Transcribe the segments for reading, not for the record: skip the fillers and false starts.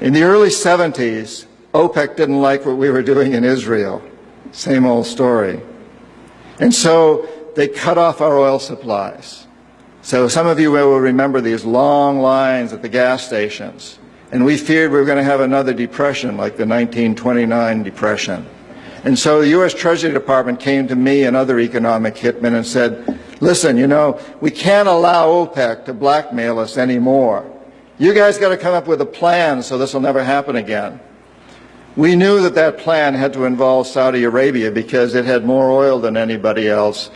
In the early 70s, OPEC didn't like what we were doing in Israel. Same old story. And so they cut off our oil supplies. So some of you will remember these long lines at the gas stations. And we feared we were going to have another depression like the 1929 depression. And so the U.S. Treasury Department came to me and other economic hitmen and said, listen, you know, we can't allow OPEC to blackmail us anymore. You guys got to come up with a plan so this will never happen again. We knew that that plan had to involve Saudi Arabia because it had more oil than anybody else,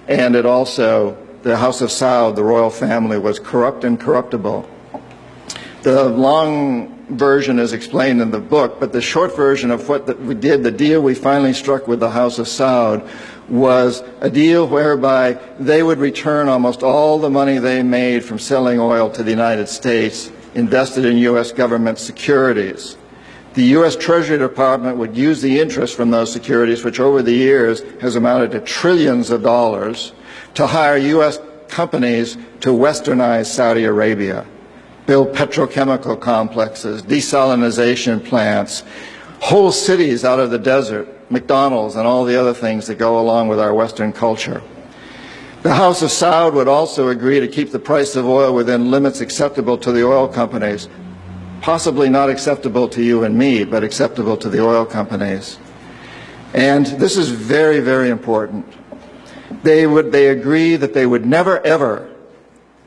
and it also, the House of Saud, the royal family, was corrupt and corruptible. The long version is explained in the book, but the short version of what we did, the deal we finally struck with the House of Saud, was a deal whereby they would return almost all the money they made from selling oil to the United States, invested in U.S. government securities. The U.S. Treasury Department would use the interest from those securities, which over the years has amounted to trillions of dollars, to hire U.S. companies to westernize Saudi Arabia, build petrochemical complexes, desalinization plants, whole cities out of the desert, McDonald's and all the other things that go along with our Western culture. The House of Saud would also agree to keep the price of oil within limits acceptable to the oil companies, possibly not acceptable to you and me, but acceptable to the oil companies. And this is very, very important. They agree that they would never, ever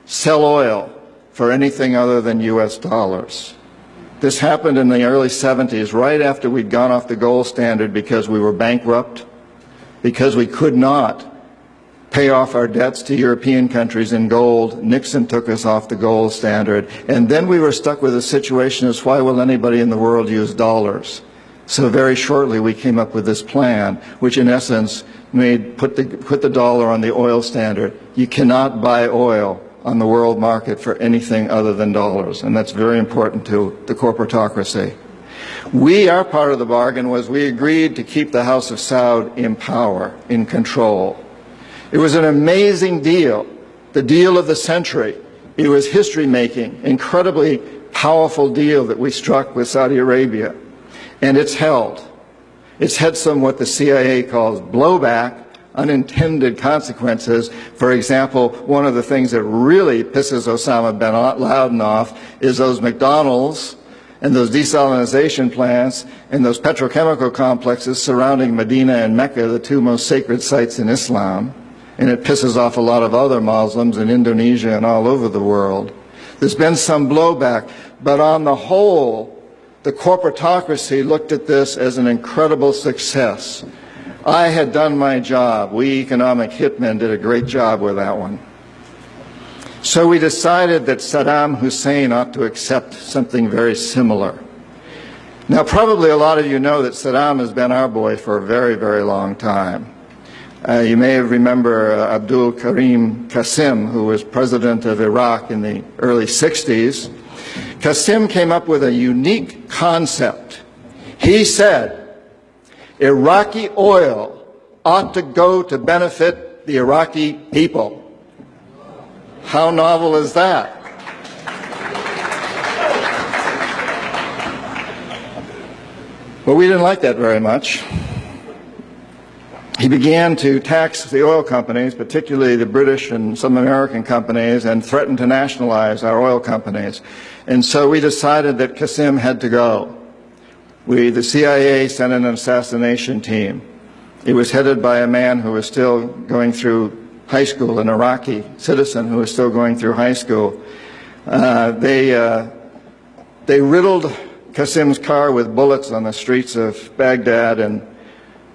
sell oil for anything other than U.S. dollars. This happened in the early 70s, right after we'd gone off the gold standard because we were bankrupt, because we could not pay off our debts to European countries in gold. Nixon took us off the gold standard. And then we were stuck with a situation as, why will anybody in the world use dollars? So very shortly we came up with this plan, which in essence put the dollar on the oil standard. You cannot buy oil on the world market for anything other than dollars, and that's very important to the corporatocracy. Our part of the bargain was we agreed to keep the House of Saud in power, in control. It was an amazing deal, the deal of the century. It was history-making, incredibly powerful deal that we struck with Saudi Arabia, and it's held. It's had some what the CIA calls blowback, unintended consequences. For example, one of the things that really pisses Osama bin Laden off is those McDonald's and those desalinization plants and those petrochemical complexes surrounding Medina and Mecca, the two most sacred sites in Islam. And it pisses off a lot of other Muslims in Indonesia and all over the world. There's been some blowback, but on the whole, the corporatocracy looked at this as an incredible success. I had done my job. We economic hitmen did a great job with that one. So we decided that Saddam Hussein ought to accept something very similar. Now, probably a lot of you know that Saddam has been our boy for a very, very long time. You may remember Abdul Karim Qasim, who was president of Iraq in the early 60s. Qasim came up with a unique concept. He said, Iraqi oil ought to go to benefit the Iraqi people. How novel is that? But we didn't like that very much. He began to tax the oil companies, particularly the British and some American companies, and threatened to nationalize our oil companies. And so we decided that Qasim had to go. The CIA sent an assassination team. It was headed by a man who was still going through high school, an Iraqi citizen who was still going through high school. They riddled Qasim's car with bullets on the streets of Baghdad and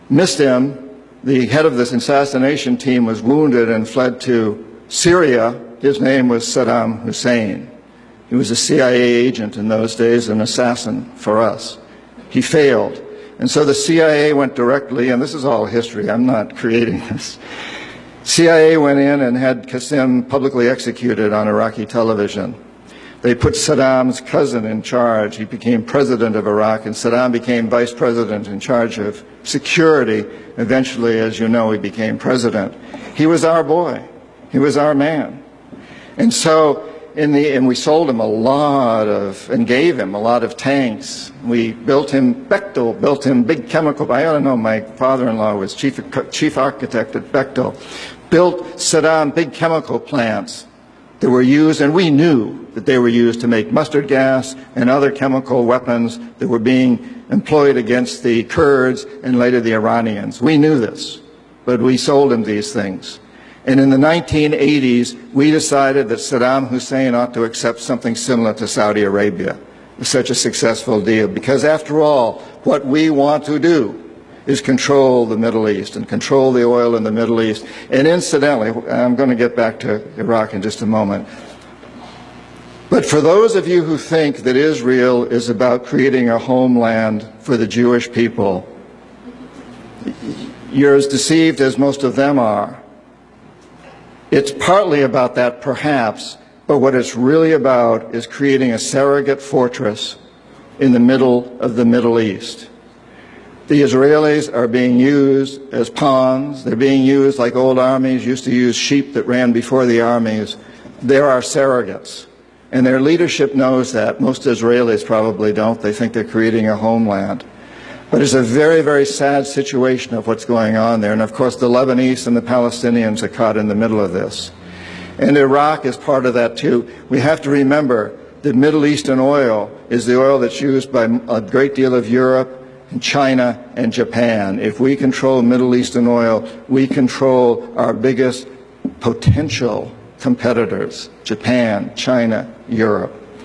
missed him. The head of this assassination team was wounded and fled to Syria. His name was Saddam Hussein. He was a CIA agent in those days, an assassin for us. He failed. And so the CIA went directly, and this is all history, I'm not creating this. CIA went in and had Qasim publicly executed on Iraqi television. They put Saddam's cousin in charge. He became president of Iraq, and Saddam became vice president in charge of security. Eventually, as you know, he became president. He was our boy. He was our man. And so and we sold him a lot of, and gave him a lot of tanks. We built him, Bechtel built him big chemical, I ought to know, my father-in-law was chief architect at Bechtel, built Saddam big chemical plants that were used, and we knew that they were used to make mustard gas and other chemical weapons that were being employed against the Kurds and later the Iranians. We knew this, but we sold him these things. And in the 1980s, we decided that Saddam Hussein ought to accept something similar to Saudi Arabia. It was such a successful deal, because after all, what we want to do is control the Middle East and control the oil in the Middle East. And incidentally, I'm going to get back to Iraq in just a moment, but for those of you who think that Israel is about creating a homeland for the Jewish people, you're as deceived as most of them are. It's partly about that, perhaps, but what it's really about is creating a surrogate fortress in the middle of the Middle East. The Israelis are being used as pawns. They're being used like old armies used to use sheep that ran before the armies. They're our surrogates. And their leadership knows that. Most Israelis probably don't. They think they're creating a homeland. But it's a very, very sad situation of what's going on there. And of course, the Lebanese and the Palestinians are caught in the middle of this. And Iraq is part of that too. We have to remember that Middle Eastern oil is the oil that's used by a great deal of Europe, and China, and Japan. If we control Middle Eastern oil, we control our biggest potential competitors, Japan, China, Europe.